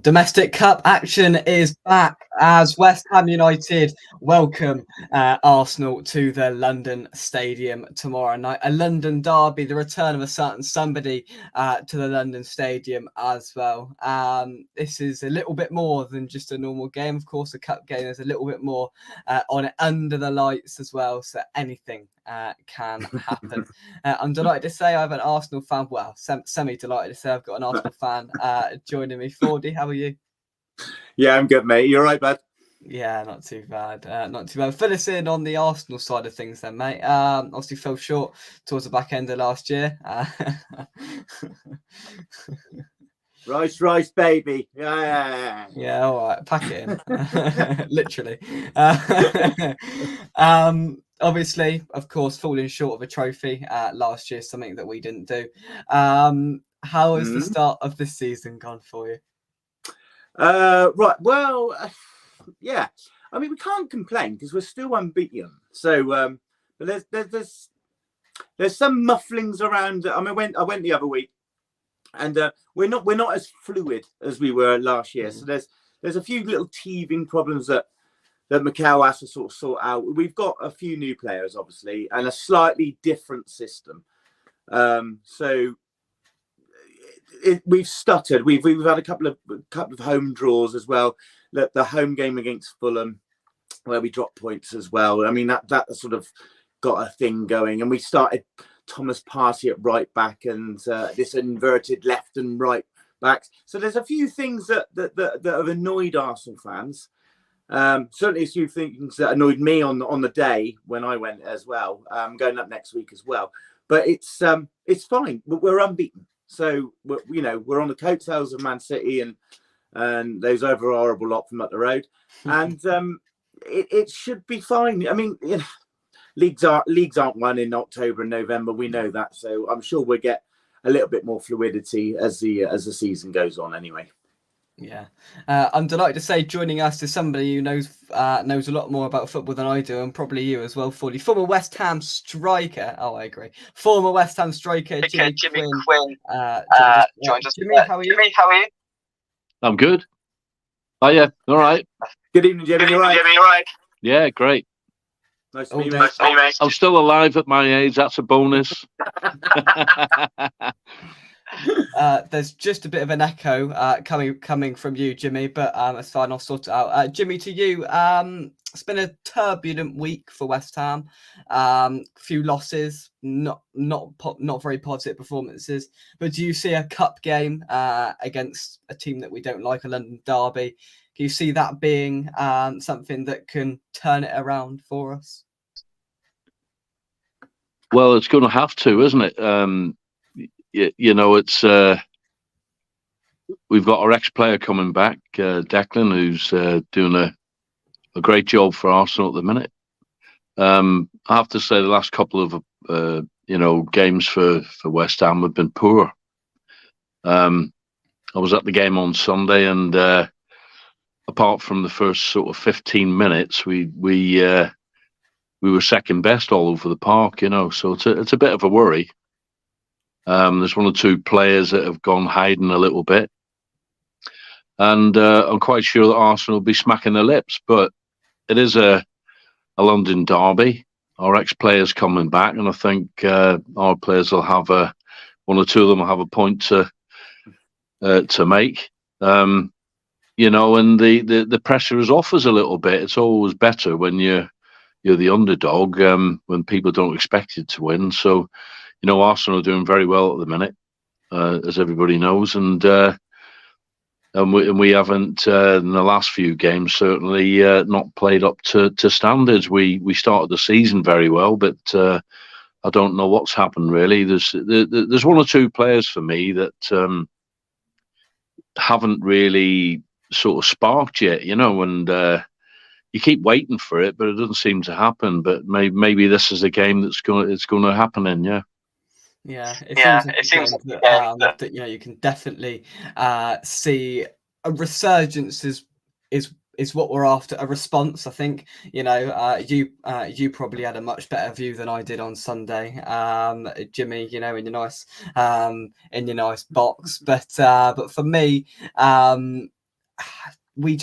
Domestic Cup action is back as West Ham United welcome Arsenal to the London Stadium tomorrow night. A London derby, the return of a certain somebody to the London Stadium as well. This is a little bit more than just a normal game. Of course, a cup game, there's a little bit more on it under the lights as well, so anything can happen. I'm delighted to say I have an Arsenal fan, well, semi-delighted to say I've got an Arsenal fan joining me. Fordy, how are you? Yeah, I'm good, mate. You're right, bud? Yeah, not too bad. Not too bad. Fill us in on the Arsenal side of things then, mate. Obviously fell short towards the back end of last year. Rice, baby. Yeah. Yeah, all right. Pack it in. Literally. Obviously, of course, falling short of a trophy last year, something that we didn't do. How has the start of this season gone for you? Right. Well, yeah. I mean, we can't complain because we're still unbeaten. So, but there's some mufflings around. I mean, I went the other week, and we're not as fluid as we were last year. So there's a few little teething problems that Mikel has to sort of sort out. We've got a few new players, obviously, and a slightly different system. So we've stuttered. We've had a couple of home draws as well. The home game against Fulham, where we dropped points as well. I mean, that sort of got a thing going, and we started Thomas Partey at right back and this inverted left and right backs. So there's a few things that have annoyed Arsenal fans. Certainly a few things that annoyed me on the day when I went as well. Going up next week as well. But it's fine. We're unbeaten. So we're on the coattails of Man City and those other horrible lot from up the road, and it should be fine. I mean, leagues aren't won in October and November. We know that, so I'm sure we'll get a little bit more fluidity as the season goes on. Anyway. Yeah, I'm delighted to say joining us is somebody who knows a lot more about football than I do, and probably you as well, Fordy. Former West Ham striker. Oh, I agree. Former West Ham striker Jimmy Quinn. Joins us. Jimmy, how are you? I'm good. Oh yeah, all right. Good evening, Jimmy. You're right. Yeah, great. Nice to meet you, mate. I'm still alive at my age. That's a bonus. There's just a bit of an echo coming from you, Jimmy, but it's fine. I'll sort it out. Jimmy, to you, it's been a turbulent week for West Ham. Few losses, not very positive performances. But do you see a cup game against a team that we don't like, a London derby? Do you see that being something that can turn it around for us? Well, it's going to have to, isn't it? It's we've got our ex-player coming back, Declan, who's doing a great job for Arsenal at the minute. I have to say the last couple of games for West Ham have been poor. I was at the game on Sunday, and apart from the first sort of 15 minutes, we were second best all over the park. So it's a bit of a worry. There's one or two players that have gone hiding a little bit. And I'm quite sure that Arsenal will be smacking their lips. But it is a London derby. Our ex-players coming back. And I think our players will have one or two of them will have a point to make. And the pressure is off us a little bit. It's always better when you're the underdog, when people don't expect you to win. So, Arsenal are doing very well at the minute, as everybody knows, and we haven't in the last few games certainly not played up to standards. We started the season very well, but I don't know what's happened really. There's one or two players for me that haven't really sort of sparked yet, and you keep waiting for it, but it doesn't seem to happen. But maybe this is a game it's going to happen in, yeah. Yeah, it seems like that you can definitely see a resurgence is what we're after, a response. I think you probably had a much better view than I did on Sunday, Jimmy. In your nice box, but for me, we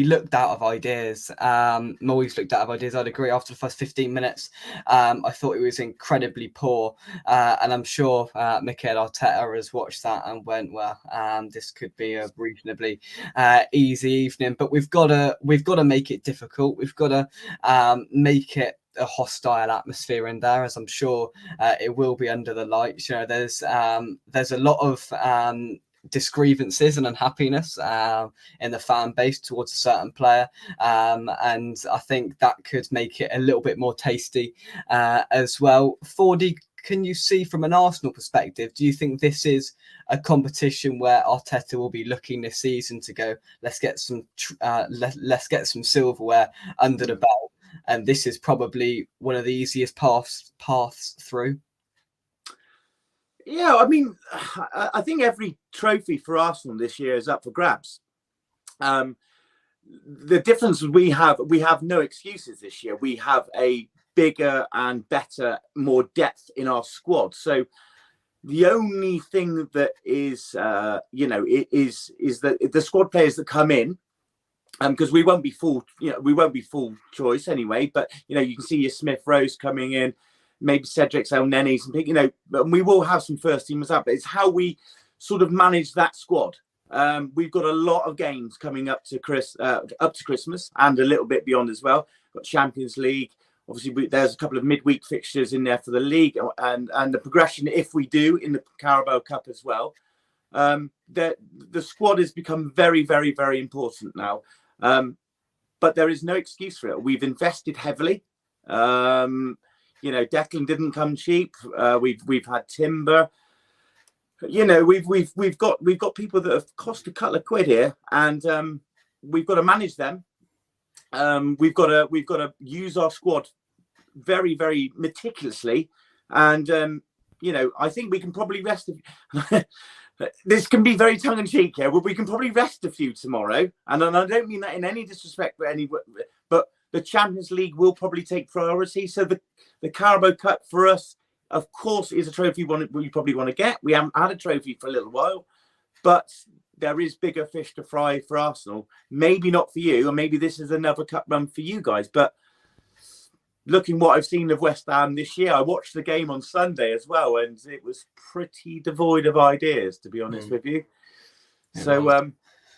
looked out of ideas. Moyes looked out of ideas. I'd agree. After the first 15 minutes, I thought it was incredibly poor, and I'm sure Mikel Arteta has watched that and went, well, this could be a reasonably easy evening. But we've got to make it difficult. We've got to make it a hostile atmosphere in there, as I'm sure it will be under the lights. You know, there's a lot of discrepancies and unhappiness in the fan base towards a certain player, and I think that could make it a little bit more tasty as well. Fordy, can you see from an Arsenal perspective, do you think this is a competition where Arteta will be looking this season to go, let's get some silverware under the belt, and this is probably one of the easiest paths through? Yeah, I mean, I think every trophy for Arsenal this year is up for grabs. The difference is we have no excuses this year. We have a bigger and better, more depth in our squad. So the only thing that is, is that the squad players that come in, because we won't be full choice anyway. But you can see your Smith Rose coming in. Maybe Cedric's El Nene's, and we will have some first teamers up. But it's how we sort of manage that squad. We've got a lot of games coming up to Christmas and a little bit beyond as well. We've got Champions League. Obviously, there's a couple of midweek fixtures in there for the league, and the progression, if we do, in the Carabao Cup as well. The squad has become very, very, very important now. But there is no excuse for it. We've invested heavily. Declan didn't come cheap. We've had Timber. We've got people that have cost a couple of quid here, and we've got to manage them. We've got to use our squad very, very meticulously, and I think we can probably rest. This can be very tongue in cheek here, but we can probably rest a few tomorrow, and I don't mean that in any disrespect, but the Champions League will probably take priority. So the Carabao Cup for us, of course, is a trophy we probably want to get. We haven't had a trophy for a little while, but there is bigger fish to fry for Arsenal. Maybe not for you, or maybe this is another cup run for you guys. But looking what I've seen of West Ham this year, I watched the game on Sunday as well, and it was pretty devoid of ideas, to be honest with you. So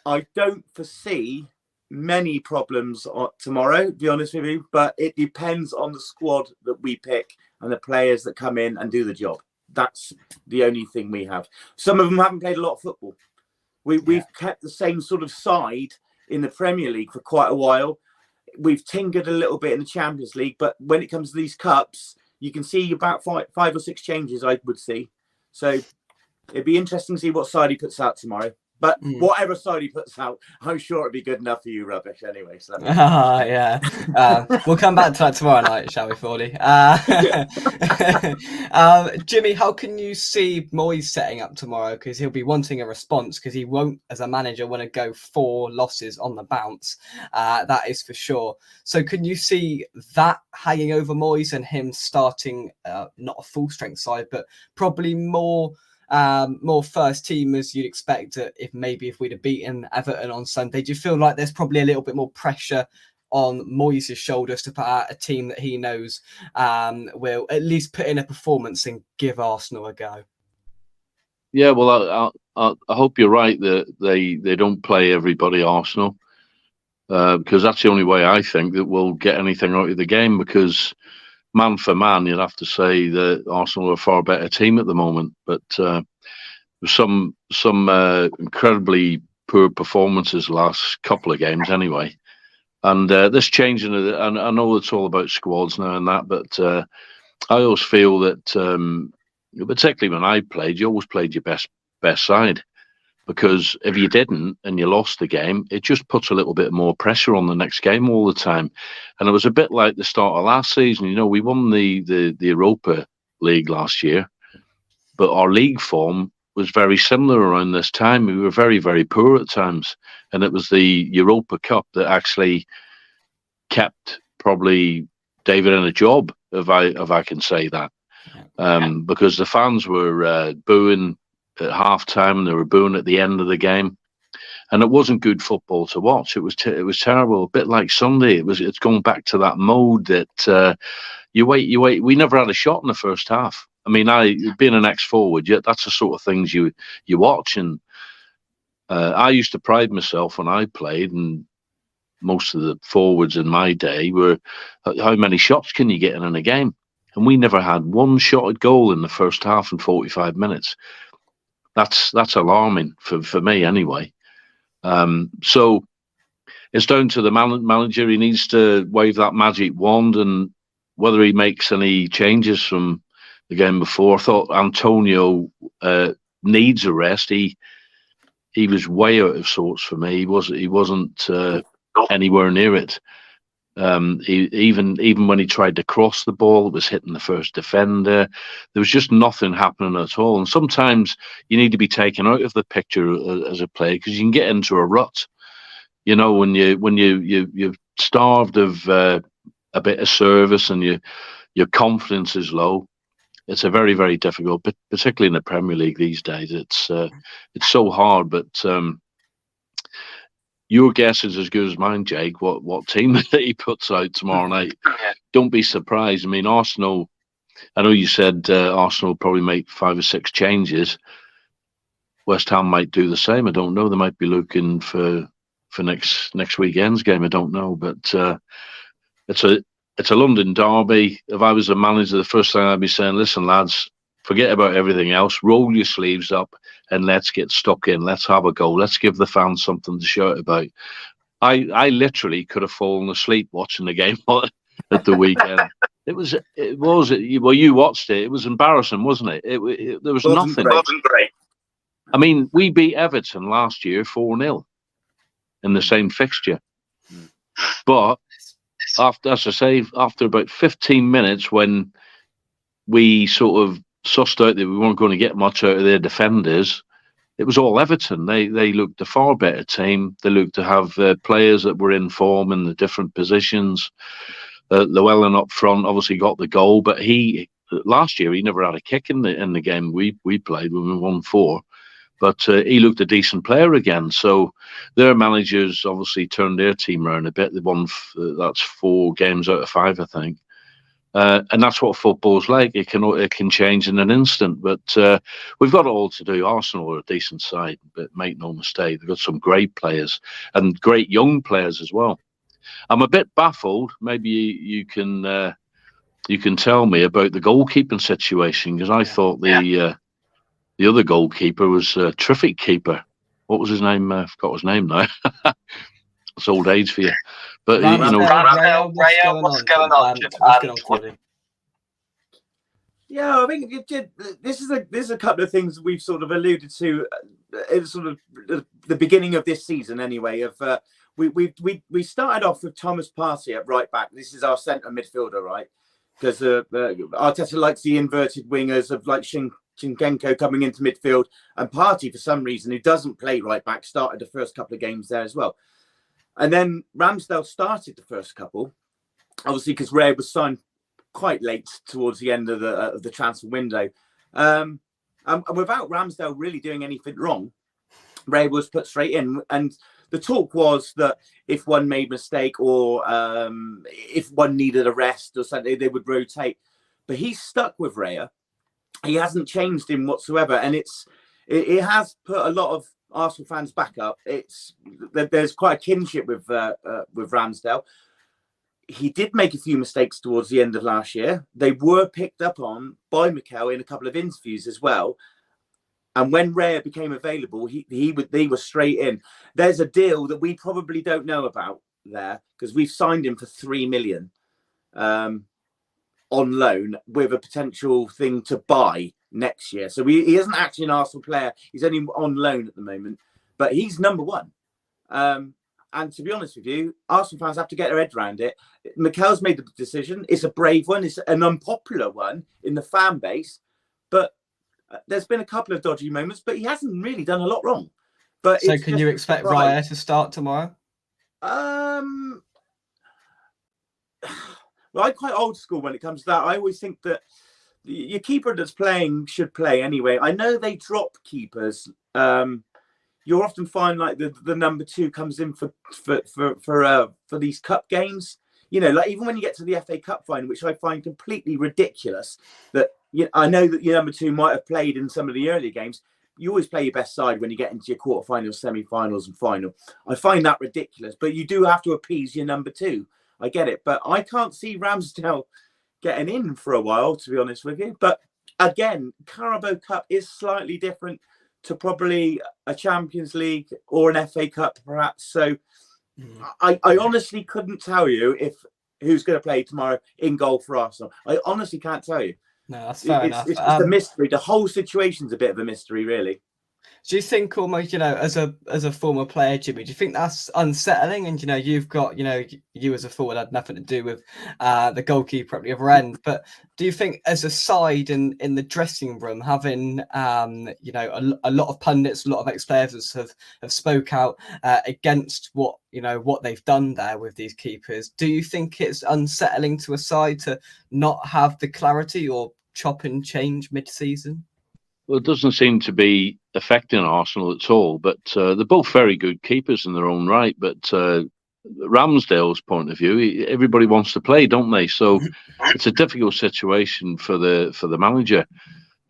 I don't foresee many problems tomorrow, to be honest with you, but it depends on the squad that we pick and the players that come in and do the job. That's the only thing we have. Some of them haven't played a lot of football. We've kept the same sort of side in the Premier League for quite a while. We've tinkered a little bit in the Champions League, but when it comes to these cups, you can see about five or six changes, I would see. So it'd be interesting to see what side he puts out tomorrow. But whatever side he puts out, I'm sure it'll be good enough for you, Rubbish, anyway. So. Yeah. We'll come back to that tomorrow night, shall we, Fordy? Jimmy, how can you see Moyes setting up tomorrow? Because he'll be wanting a response, because he won't, as a manager, want to go 4 losses on the bounce. That is for sure. So can you see that hanging over Moyes and him starting not a full strength side, but probably more first teamers you'd expect if we'd have beaten Everton on Sunday? Do you feel like there's probably a little bit more pressure on Moyes' shoulders to put out a team that he knows will at least put in a performance and give Arsenal a go? Yeah, well, I hope you're right that they don't play everybody Arsenal, because that's the only way I think that we'll get anything out of the game, because man for man, you'd have to say that Arsenal are a far better team at the moment. But some incredibly poor performances the last couple of games anyway. And this changing, and I know it's all about squads now and that, but I always feel that, particularly when I played, you always played your best side. Because if you didn't and you lost the game, it just puts a little bit more pressure on the next game all the time. And it was a bit like the start of last season. We won the Europa League last year, but our league form was very similar around this time. We were very, very poor at times. And it was the Europa Cup that actually kept probably David in a job, if I can say that. Because the fans were booing at half time, and they were booing at the end of the game, and it wasn't good football to watch. It was terrible, a bit like Sunday. It's gone back to that mode that you wait. We never had a shot in the first half. I mean, being an ex-forward, that's the sort of things you watch, and I used to pride myself when I played, and most of the forwards in my day were, how many shots can you get in a game? And we never had one shot at goal in the first half in 45 minutes. That's alarming for me anyway. So it's down to the manager. He needs to wave that magic wand, and whether he makes any changes from the game before. I thought Antonio needs a rest. He was way out of sorts for me. He wasn't anywhere near it. Even when he tried to cross the ball, it was hitting the first defender. There was just nothing happening at all. And sometimes you need to be taken out of the picture as a player, because you can get into a rut. You know, when you're starved of a bit of service and your confidence is low. It's a very, very difficult, but particularly in the Premier League these days. It's so hard. But your guess is as good as mine, Jake. What team that he puts out tomorrow night? Don't be surprised. I mean, Arsenal. I know you said Arsenal probably make 5 or 6 changes. West Ham might do the same. I don't know. They might be looking for next weekend's game. I don't know, but it's a London derby. If I was a manager, the first thing I'd be saying, listen, lads, forget about everything else. Roll your sleeves up and let's get stuck in. Let's have a go. Let's give the fans something to shout about. I literally could have fallen asleep watching the game at the weekend. Well, you watched it. It was embarrassing, wasn't it? There was nothing. It wasn't great. I mean, we beat Everton last year 4-0 in the same fixture. But after about 15 minutes, when we sort of sussed out that we weren't going to get much out of their defenders, it was all Everton. They looked a far better team. They looked to have players that were in form in the different positions. Llewellyn up front obviously got the goal, but last year he never had a kick in the game we played when we won 4. But he looked a decent player again. So their managers obviously turned their team around a bit. They won, that's 4 games out of 5, I think. And that's what football's like. It can change in an instant. But we've got it all to do. Arsenal are a decent side, but make no mistake, they've got some great players and great young players as well. I'm a bit baffled. Maybe you can tell me about the goalkeeping situation, because I thought the other goalkeeper was a terrific keeper. What was his name? I forgot his name now. It's old age for you. But Rayo, what's going on? Yeah, I think this is a couple of things we've sort of alluded to. It's sort of the beginning of this season, anyway. We started off with Thomas Partey at right back. This is our centre midfielder, right? Because Arteta likes the inverted wingers of like Zinchenko coming into midfield, and Partey, for some reason, who doesn't play right back, started the first couple of games there as well. And then Ramsdale started the first couple, obviously because Raya was signed quite late towards the end of the transfer window. And without Ramsdale really doing anything wrong, Raya was put straight in. And the talk was that if one made a mistake or if one needed a rest or something, they would rotate. But he's stuck with Raya. He hasn't changed him whatsoever, and it has put a lot of Arsenal fans back up. There's quite a kinship with Ramsdale. He did make a few mistakes towards the end of last year. They were picked up on by Mikel in a couple of interviews as well. And when Raya became available, they were straight in. There's a deal that we probably don't know about there, because we've signed him for 3 million. On loan with a potential thing to buy next year. So he isn't actually an Arsenal player. He's only on loan at the moment, but he's number 1. And to be honest with you, Arsenal fans have to get their head around it. Mikel's made the decision. It's a brave one. It's an unpopular one in the fan base, but there's been a couple of dodgy moments, but he hasn't really done a lot wrong. But so can you expect Raya to start tomorrow? Well, I'm quite old school when it comes to that. I always think that your keeper that's playing should play anyway. I know they drop keepers you'll often find like the number 2 comes in for these cup games. Like even when you get to the FA Cup final, which I find completely ridiculous, that I know that your number 2 might have played in some of the earlier games. You always play your best side when you get into your quarterfinals, semi-finals, and final. I find that ridiculous, but you do have to appease your number 2. I get it, but I can't see Ramsdale getting in for a while, to be honest with you. But again, Carabao Cup is slightly different to probably a Champions League or an FA Cup, perhaps. So I honestly couldn't tell you who's going to play tomorrow in goal for Arsenal. I honestly can't tell you. No, that's fair enough. It's just a mystery. The whole situation's a bit of a mystery, really. Do you think almost, as a former player, Jimmy, do you think that's unsettling? And, you've got, you as a forward had nothing to do with the goalkeeper at the other end. But do you think as a side in the dressing room, having, a lot of pundits, a lot of ex-players have spoke out against what they've done there with these keepers. Do you think it's unsettling to a side to not have the clarity or chop and change mid-season? Well, it doesn't seem to be affecting Arsenal at all, but they're both very good keepers in their own right. But Ramsdale's point of view, everybody wants to play, don't they? So it's a difficult situation for the manager.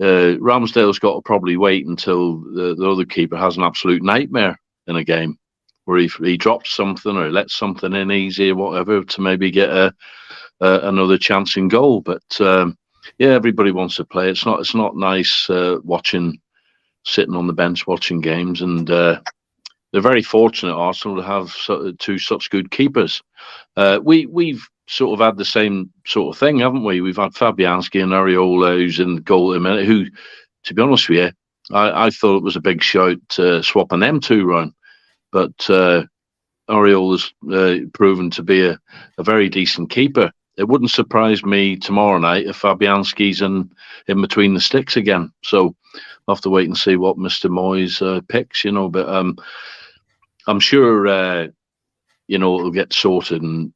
Ramsdale's got to probably wait until the other keeper has an absolute nightmare in a game where he drops something or lets something in easy or whatever to maybe get another chance in goal. But yeah, everybody wants to play. It's not nice sitting on the bench watching games, and they're very fortunate, Arsenal, to have 2 such good keepers. We've sort of had the same sort of thing, haven't we? We've had Fabianski and Areola, who's in the goal at the minute, who, to be honest with you, I thought it was a big shout swapping them 2 round, but Areola's proven to be a very decent keeper. It wouldn't surprise me tomorrow night if Fabianski's in between the sticks again. So I'll have to wait and see what Mr. Moyes picks, But I'm sure, it'll get sorted. And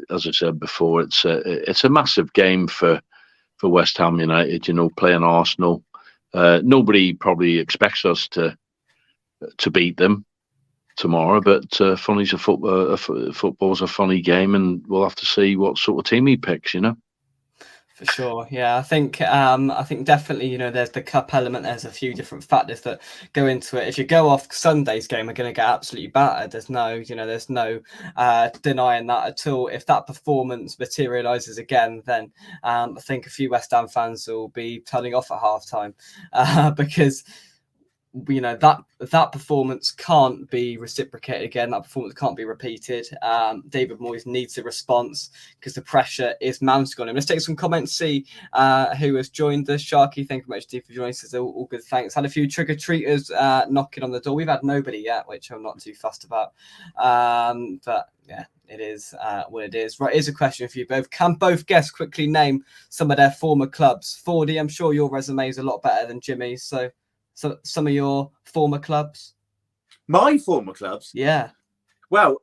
as I said before, it's a massive game for West Ham United, playing Arsenal. Nobody probably expects us to beat them tomorrow, but funny's football's a funny game, and we'll have to see what sort of team he picks. For sure, yeah. I think definitely, there's the cup element. There's a few different factors that go into it. If you go off Sunday's game, we're going to get absolutely battered. There's no denying that at all. If that performance materialises again, then I think a few West Ham fans will be turning off at halftime because that performance can't be reciprocated again. That performance can't be repeated. David Moyes needs a response because the pressure is mounting on him. Let's take some comments, see who has joined us. Sharky, thank you very much, Steve, for joining us. All good, thanks. Had a few trick-or-treaters knocking on the door. We've had nobody yet, which I'm not too fussed about. But yeah, it is what it is. Right, here's a question for you both. Can both guests quickly name some of their former clubs? Fordy, I'm sure your resume is a lot better than Jimmy's, so some of your former clubs. My former clubs? Yeah. Well,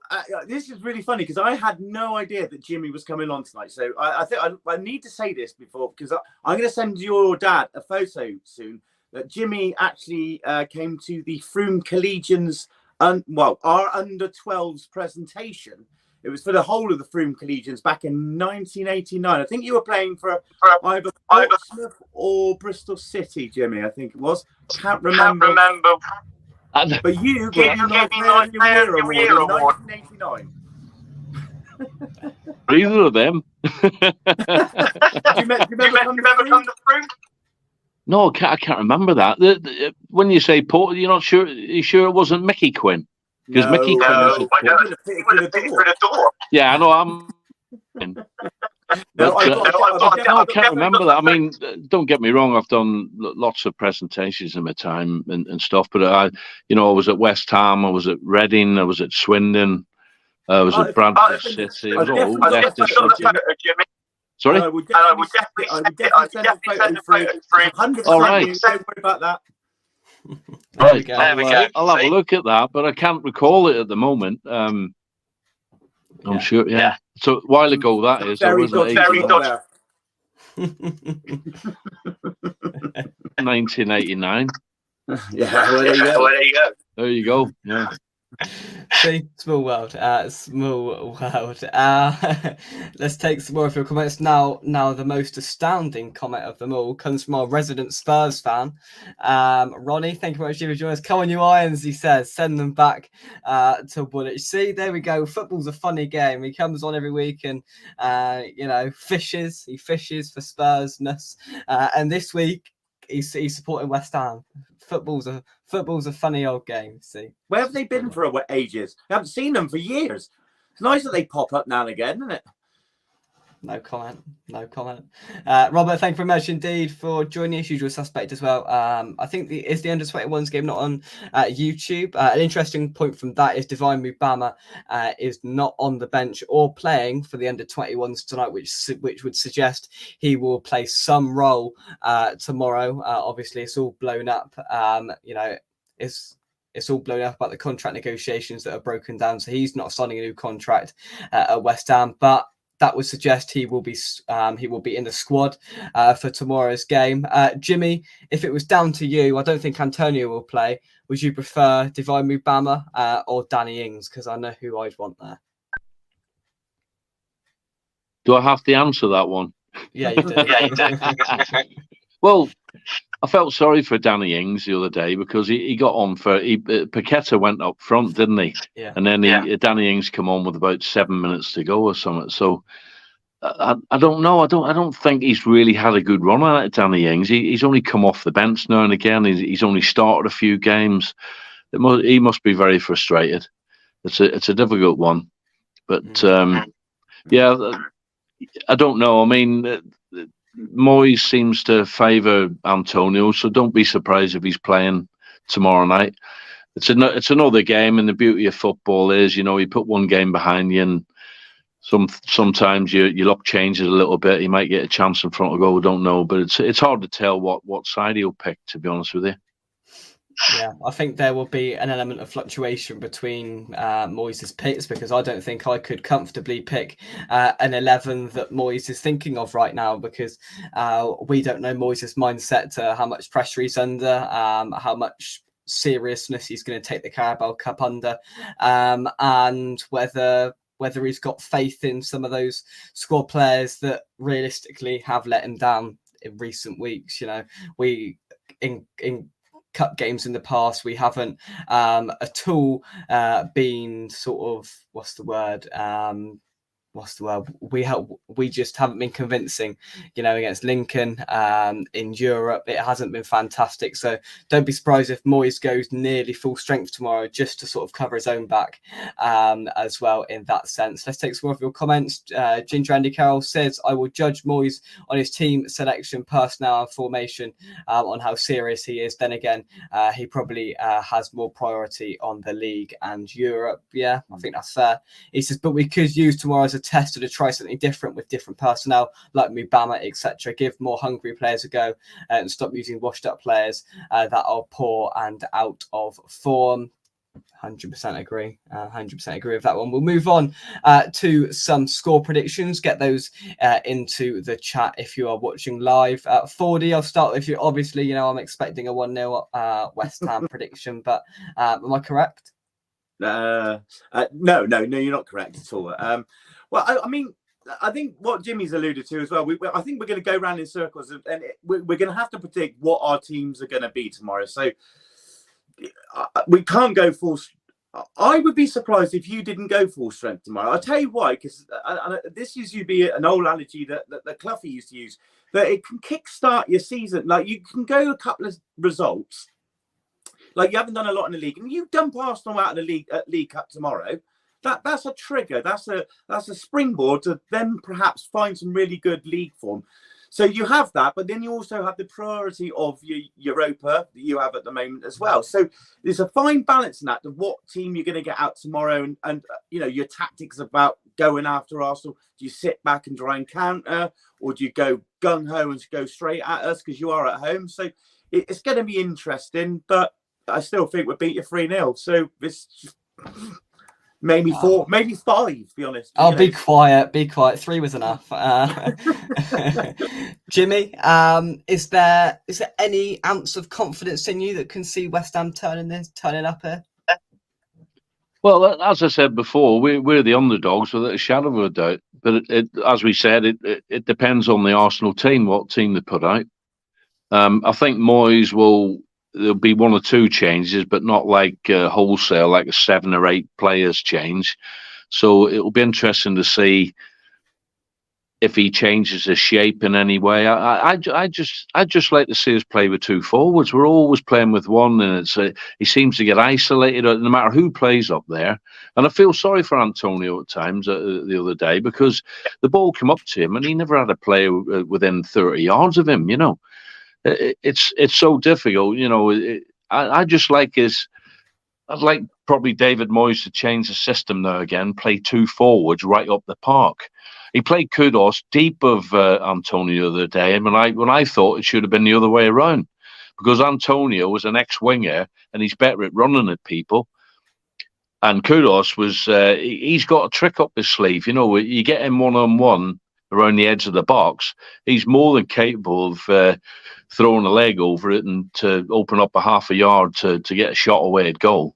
this is really funny because I had no idea that Jimmy was coming on tonight. So I think I need to say this before, because I'm going to send your dad a photo soon that Jimmy actually came to the Froome Collegians, our under-12s presentation. It was for the whole of the Froome Collegians back in 1989. I think you were playing for either Portsmouth or Bristol City, Jimmy, I think it was. Can't remember. But you gave me my Player of the Year award in 1989. Either of them. Do you remember coming to Froome? No, I can't remember that. When you say Port, you're not sure. Are you sure it wasn't Mickey Quinn? Because Mickey Quinn is yeah, I know. I can't remember that. I mean, don't get me wrong. I've done lots of presentations in my time and stuff. But I was at West Ham. I was at Reading. I was at Swindon. I was at Bradford City. I was all Leicester City. Sorry. I would definitely send a photo through. All right. Don't worry about that. Right. I'll have a look at that, but I can't recall it at the moment. I'm sure. Yeah. So a while ago that is. Very 1989. Yeah, well, there you go. There you go. Yeah. See, small world. Small world. Let's take some more of your comments now. Now, the most astounding comment of them all comes from our resident Spurs fan, Ronnie. Thank you very much for joining us. Come on, you Irons, he says. Send them back to Woolwich. See, there we go. Football's a funny game. He comes on every week and fishes. He fishes for Spursness. And this week he's supporting West Ham. Football's a funny old game. See, where have they been for ages? I haven't seen them for years. It's nice that they pop up now and again, isn't it? No comment. Robert, thank you very much indeed for joining us. Usual suspect as well. I think the under-21s game not on YouTube. An interesting point from that is Divine Mubama is not on the bench or playing for the under-21s tonight, which would suggest he will play some role tomorrow. Obviously, it's all blown up. It's all blown up about the contract negotiations that are broken down. So he's not signing a new contract at West Ham, but that would suggest he will be in the squad for tomorrow's game. Jimmy, if it was down to you, I don't think Antonio will play. Would you prefer Divine Mubama or Danny Ings? Because I know who I'd want there. Do I have to answer that one? Yeah, you do. Well, I felt sorry for Danny Ings the other day because he got on for Paqueta went up front, didn't he? Yeah. And then Danny Ings come on with about 7 minutes to go or something. So I don't know. I don't think he's really had a good run at it, Danny Ings. He's only come off the bench now and again. He's only started a few games. He must be very frustrated. It's a difficult one, but I don't know. I mean, Moyes seems to favour Antonio, so don't be surprised if he's playing tomorrow night. It's another game, and the beauty of football is, you put one game behind you, and sometimes your luck changes a little bit. He might get a chance in front of goal, don't know, but it's hard to tell what side he'll pick, to be honest with you. Yeah, I think there will be an element of fluctuation between Moyes' picks, because I don't think I could comfortably pick an 11 that Moyes is thinking of right now, because we don't know Moyes' mindset, how much pressure he's under, how much seriousness he's going to take the Carabao Cup under, and whether he's got faith in some of those squad players that realistically have let him down in recent weeks. We in cup games in the past, we haven't at all been sort of we just haven't been convincing, against Lincoln in Europe. It hasn't been fantastic. So don't be surprised if Moyes goes nearly full strength tomorrow, just to sort of cover his own back as well in that sense. Let's take some more of your comments. Ginger Andy Carroll says, I will judge Moyes on his team selection, personnel and formation, on how serious he is. Then again, he probably has more priority on the league and Europe. Yeah, I think that's fair. He says, but we could use tomorrow as a test to try something different with different personnel like Mubama, etc. Give more hungry players a go and stop using washed up players that are poor and out of form. 100% agree. 100% agree with that one. We'll move on to some score predictions. Get those into the chat if you are watching live. 4D, I'll start with you. Obviously, I'm expecting a 1-0 West Ham prediction, but am I correct? No, you're not correct at all. Well, I mean, I think what Jimmy's alluded to as well, I think we're going to go round in circles, and we're going to have to predict what our teams are going to be tomorrow. So we can't go full. I would be surprised if you didn't go full strength tomorrow. I'll tell you why, because this used to be an old analogy that Cloughie used to use, that it can kickstart your season. Like, you can go a couple of results, like you haven't done a lot in the league, and you've done Arsenal out of the League Cup tomorrow. That's a trigger. That's a springboard to then perhaps find some really good league form. So you have that, but then you also have the priority of your Europa that you have at the moment as well. So there's a fine balance in that of what team you're going to get out tomorrow, and your tactics about going after Arsenal. Do you sit back and try and counter, or do you go gung ho and go straight at us because you are at home? So it's going to be interesting, but I still think we'll beat you 3-0. So Maybe 4, maybe 5, to be honest. Oh, be quiet, be quiet. 3 was enough. Jimmy, is there any ounce of confidence in you that can see West Ham turning up here? Well, as I said before, we're the underdogs without a shadow of a doubt. But as we said, it depends on the Arsenal team, what team they put out. I think Moyes there'll be 1 or 2 changes, but not like wholesale, like a 7 or 8 players change. So it'll be interesting to see if he changes his shape in any way. I just like to see us play with 2 forwards. We're always playing with 1, and he seems to get isolated no matter who plays up there. And I feel sorry for Antonio at times the other day, because the ball came up to him and he never had a player within 30 yards of him. It's so difficult. I just like I'd like probably David Moyes to change the system now again, play 2 forwards right up the park. He played Kudos deep of Antonio the other day, and when I thought it should have been the other way around, because Antonio was an ex-winger and he's better at running at people, and Kudos he's got a trick up his sleeve. You get him 1-on-1 around the edge of the box, he's more than capable of throwing a leg over it and to open up a half a yard to get a shot away at goal.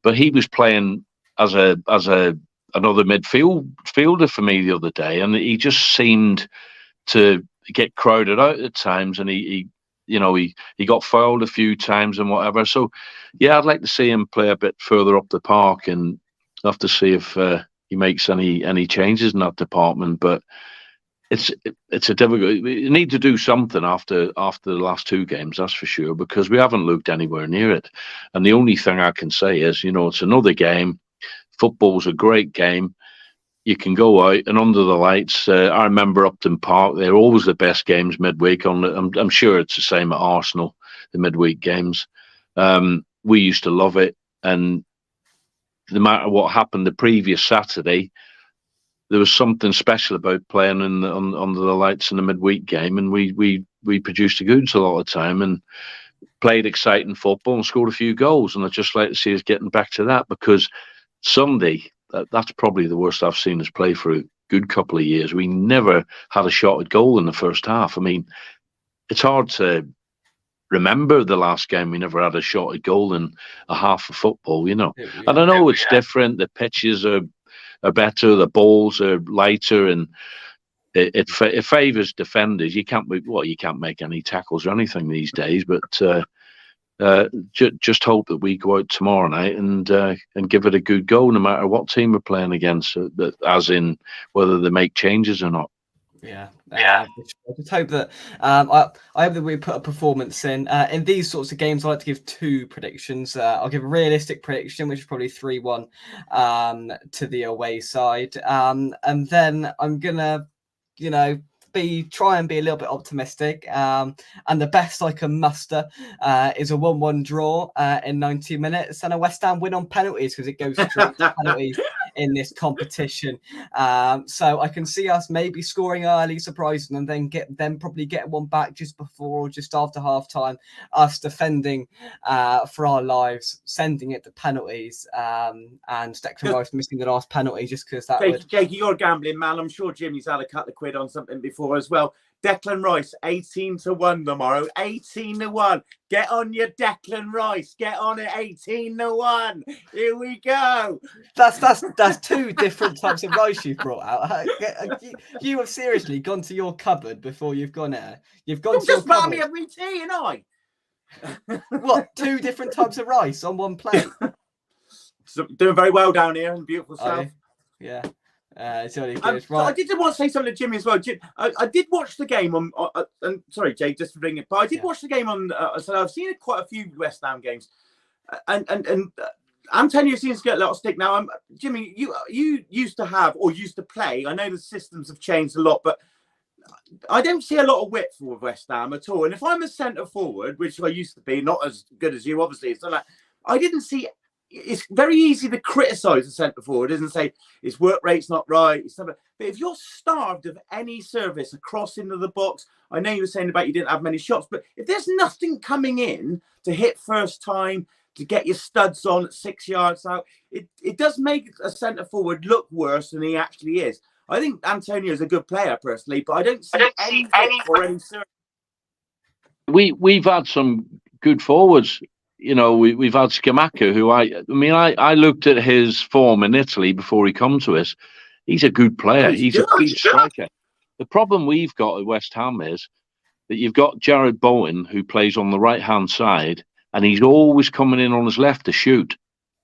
But he was playing as another midfielder for me the other day, and he just seemed to get crowded out at times, and he got fouled a few times and whatever. So yeah, I'd like to see him play a bit further up the park, and I'll have to see if he makes any changes in that department. But it's a difficult. We need to do something after the last 2 games, that's for sure, because we haven't looked anywhere near it. And the only thing I can say is, it's another game. Football's a great game. You can go out and under the lights. I remember Upton Park; they're always the best games midweek. I'm sure it's the same at Arsenal, the midweek games. We used to love it, and no matter what happened the previous Saturday, there was something special about playing under the lights in the midweek game, and we produced the goods a lot of time and played exciting football and scored a few goals. And I'd just like to see us getting back to that, because Sunday, that's probably the worst I've seen us play for a good couple of years. We never had a shot at goal in the first half. I mean, it's hard to remember the last game we never had a shot at goal in a half of football, And I know it's different. The pitches are better, the balls are lighter, and it favours defenders. You can't make any tackles or anything these days, but just hope that we go out tomorrow night and give it a good go, no matter what team we're playing against, as in whether they make changes or not. Yeah. I just hope that I hope that we put a performance in these sorts of games. I like to give 2 predictions. I'll give a realistic prediction, which is probably 3-1 to the away side, and then I'm gonna try and be a little bit optimistic, and the best I can muster is a 1-1 draw in 90 minutes and a West Ham win on penalties, because it goes straight to penalties in this competition. So I can see us maybe scoring early, surprising, and then probably get 1 back just before or just after half time, us defending for our lives, sending it to penalties, and Declan Rice missing the last penalty just because that Jake, you're a gambling man. I'm sure Jimmy's had a couple of quid on something before as well. Declan Rice, 18-1 tomorrow. 18-1. Get on your Declan Rice. Get on it. 18-1. Here we go. That's 2 different types of rice you've brought out. You have seriously gone to your cupboard before you've gone there. You've gone to your cupboard. Just me every tea, and I. What? 2 different types of rice on 1 plate. So, doing very well down here in the beautiful south. Yeah. It's really good. Right. So I did want to say something to Jimmy as well. I did watch the game on. And sorry, Jay, just for bringing it. But I did watch the game on. So I've seen quite a few West Ham games, and Antonio seems to get a lot of stick now. Jimmy, you used to have or used to play. I know the systems have changed a lot, but I don't see a lot of width for West Ham at all. And if I'm a centre forward, which I used to be, not as good as you, obviously, it's not like I didn't see. It's very easy to criticise a centre forward, isn't it? Say his work rate's not right. But if you're starved of any service across into the box, I know you were saying about you didn't have many shots, but if there's nothing coming in to hit first time, to get your studs on at 6 yards out. It does make a centre forward look worse than he actually is. I think Antonio is a good player personally, but I don't see any hits or any service. We've had some good forwards. You know, we've had Scamacca, who I looked at his form in Italy before he come to us. He's a good player. He's a good striker. The problem we've got at West Ham is that you've got Jared Bowen, who plays on the right-hand side, and he's always coming in on his left to shoot.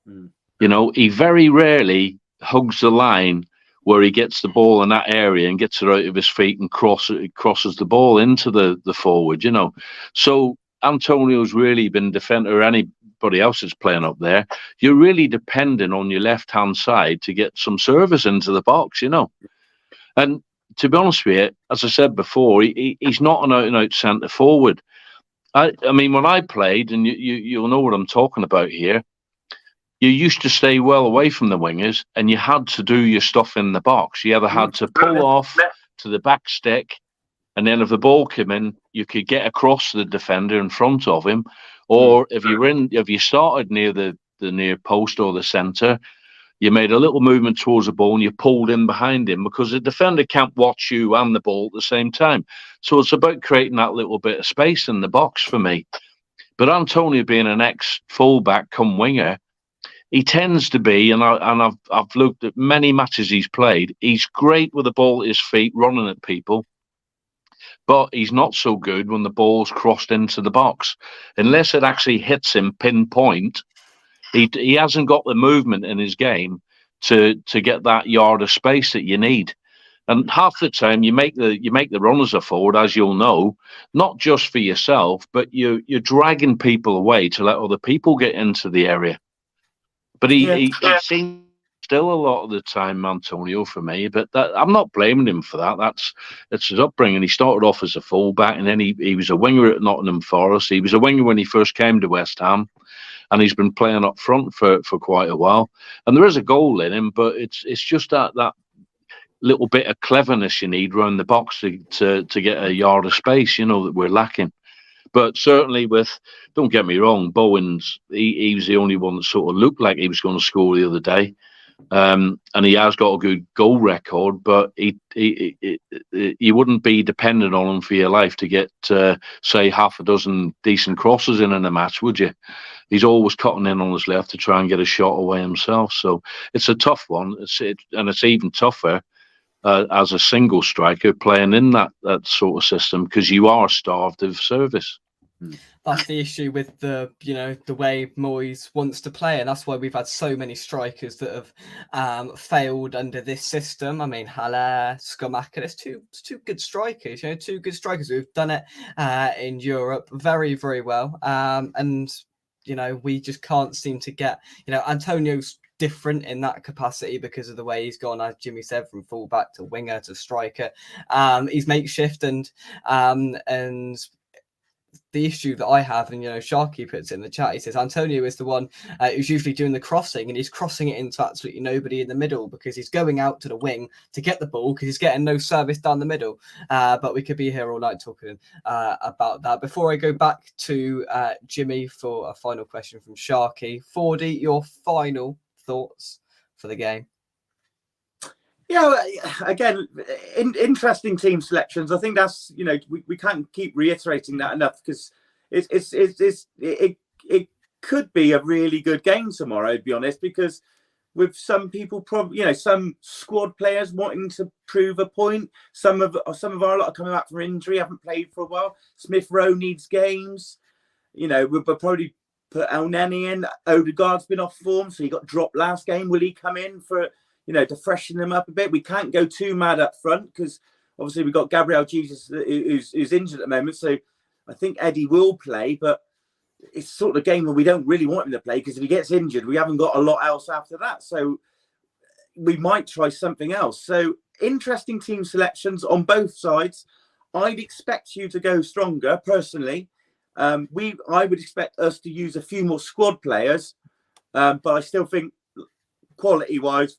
You know, he very rarely hugs the line where he gets the ball in that area and gets it out of his feet and crosses the ball into the forward, you know. So Antonio's really been defender, or anybody else that's playing up there. You're really depending on your left-hand side to get some service into the box, you know. And to be honest with you, as I said before, he's not an out-and-out centre forward. I mean, when I played, and you'll know what I'm talking about here, you used to stay well away from the wingers, and you had to do your stuff in the box. You either had to pull off to the back stick, and then if the ball came in, you could get across the defender in front of him, or if you started near the near post or the centre, you made a little movement towards the ball and you pulled in behind him, because the defender can't watch you and the ball at the same time. So it's about creating that little bit of space in the box for me. But Antonio, being an ex-fullback come winger, he tends to be, and I've looked at many matches he's played, he's great with the ball at his feet, running at people, but he's not so good when the ball's crossed into the box. Unless it actually hits him pinpoint, he hasn't got the movement in his game to get that yard of space that you need. And half the time you make the runners a forward, as you'll know, not just for yourself, but you're dragging people away to let other people get into the area. But he seems still a lot of the time, Antonio, for me. But I'm not blaming him for that. That's his upbringing. He started off as a fullback, and then he was a winger at Nottingham Forest. He was a winger when he first came to West Ham, and he's been playing up front for quite a while. And there is a goal in him, but it's just that little bit of cleverness you need around the box to get a yard of space, you know, that we're lacking. But certainly don't get me wrong, Bowen's, he was the only one that sort of looked like he was going to score the other day. And he has got a good goal record, but you wouldn't be dependent on him for your life to get, say, half a dozen decent crosses in a match, would you? He's always cutting in on his left to try and get a shot away himself. So it's a tough one. And it's even tougher as a single striker playing in that sort of system, because you are starved of service. That's the issue with the way Moyes wants to play, and that's why we've had so many strikers that have failed under this system. I mean, Haller, Scamacca, there's two good strikers, two good strikers who've done it in Europe very, very well. And we just can't seem to get, Antonio's different in that capacity because of the way he's gone, as Jimmy said, from fullback to winger to striker. He's makeshift, and the issue that I have, and Sharky puts in the chat, he says Antonio is the one who's usually doing the crossing, and he's crossing it into absolutely nobody in the middle because he's going out to the wing to get the ball because he's getting no service down the middle. But we could be here all night talking about that. Before I go back to Jimmy for a final question from Sharky, Fordy, your final thoughts for the game? Yeah, again, interesting team selections. I think that's we can't keep reiterating that enough, because it could be a really good game tomorrow, to be honest, because with some people probably some squad players wanting to prove a point, some of our lot are coming back from injury, haven't played for a while. Smith Rowe needs games. We'll probably put El Neni in. Odegaard's been off form, so he got dropped last game. Will he come in for to freshen them up a bit? We can't go too mad up front because obviously we've got Gabriel Jesus who's injured at the moment. So I think Eddie will play, but it's sort of a game where we don't really want him to play, because if he gets injured, we haven't got a lot else after that. So we might try something else. So interesting team selections on both sides. I'd expect you to go stronger personally. I would expect us to use a few more squad players, but I still think quality-wise,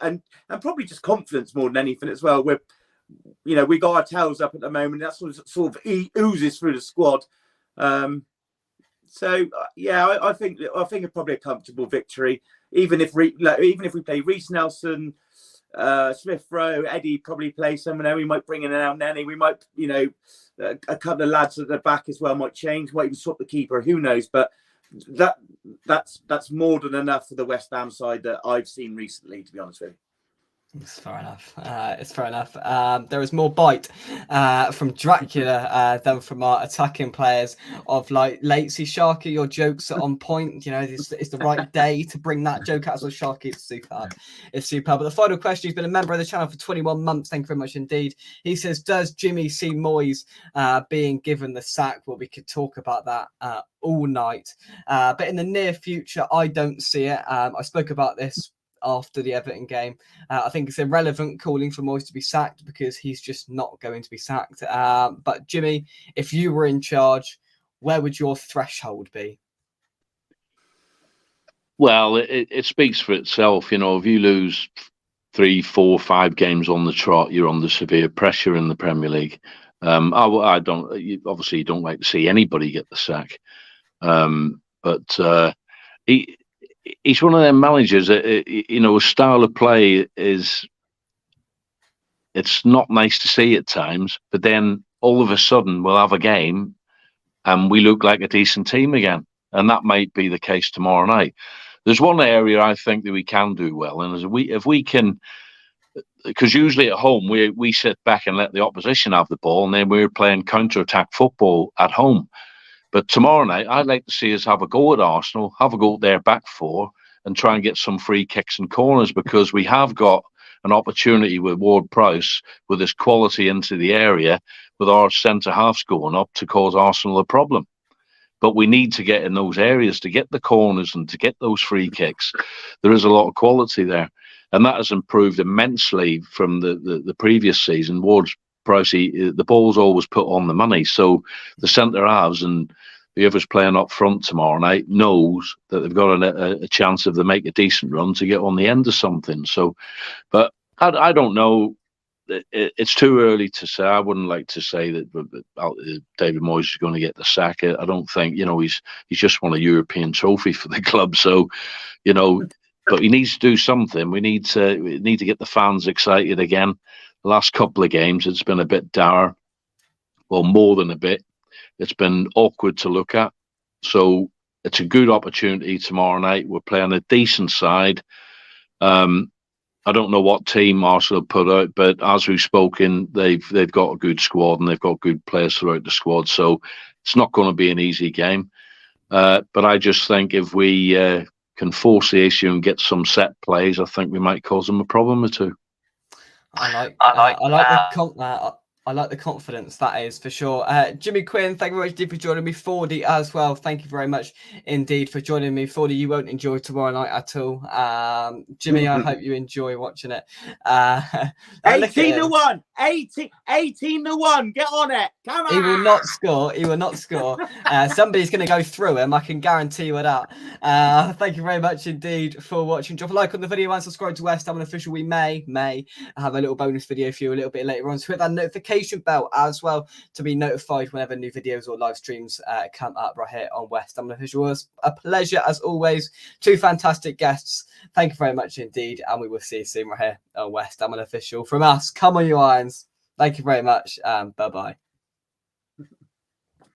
and probably just confidence more than anything as well. We got our tails up at the moment. That's what sort of oozes through the squad. So yeah, I think it's probably a comfortable victory. Even if we play Reece Nelson, Smith Rowe, Eddie probably play someone there. We might bring in an El Neni. We might, a couple of lads at the back as well might change. Might even swap the keeper. Who knows? But that's more than enough for the West Ham side that I've seen recently, to be honest with you. It's fair enough. It's fair enough. There is more bite from Dracula than from our attacking players of like Latesy. Sharky, your jokes are on point. It's the right day to bring that joke out. So Sharky, it's superb. It's superb. But the final question, he's been a member of the channel for 21 months. Thank you very much indeed. He says, does Jimmy see Moyes being given the sack? Well, we could talk about that all night. But in the near future, I don't see it. I spoke about this after the Everton game. I think it's irrelevant calling for Moyes to be sacked because he's just not going to be sacked. But Jimmy, if you were in charge, where would your threshold be? Well, it speaks for itself. If you lose 3, 4, 5 games on the trot, you're under severe pressure in the Premier League. I don't, obviously you don't like to see anybody get the sack. But he's one of them managers that, his style of play it's not nice to see at times, but then all of a sudden we'll have a game and we look like a decent team again. And that might be the case tomorrow night. There's one area I think that we can do well. And if we can, because usually at home, we sit back and let the opposition have the ball, and then we're playing counter-attack football at home. But tomorrow night, I'd like to see us have a go at Arsenal, have a go at their back four, and try and get some free kicks and corners, because we have got an opportunity with Ward-Prowse, with his quality into the area, with our centre-halves going up, to cause Arsenal a problem. But we need to get in those areas to get the corners and to get those free kicks. There is a lot of quality there. And that has improved immensely from the previous season. Ward-Prowse, the ball's always put on the money. So the centre-halves and whoever's playing up front tomorrow night knows that they've got a chance, if they make a decent run, to get on the end of something. So, but I don't know. It's too early to say. I wouldn't like to say that David Moyes is going to get the sack. I don't think, he's just won a European trophy for the club. So, but he needs to do something. We need to get the fans excited again. The last couple of games, it's been a bit dour. Well, more than a bit. It's been awkward to look at. So it's a good opportunity tomorrow night. We're playing a decent side. I don't know what team Arsenal put out, but as we've spoken, they've got a good squad and they've got good players throughout the squad. So it's not going to be an easy game. But I just think if we can force the issue and get some set plays, I think we might cause them a problem or two. I like the confidence, that is for sure. Jimmy Quinn, thank you very much indeed for joining me. Fordy as well, thank you very much indeed for joining me. Fordy, you won't enjoy tomorrow night at all. Jimmy, I hope you enjoy watching it. 18-1, 18-1, get on it. Come on. He will not score. He will not score. Somebody's going to go through him. I can guarantee you that. Thank you very much indeed for watching. Drop a like on the video and subscribe to West Ham Official. We may have a little bonus video for you a little bit later on. So hit that notification bell as well to be notified whenever new videos or live streams come up right here on West Ham Official. It was a pleasure as always. 2 fantastic guests. Thank you very much indeed. And we will see you soon right here on West Ham Official. From us, come on you Irons. Thank you very much. Bye-bye.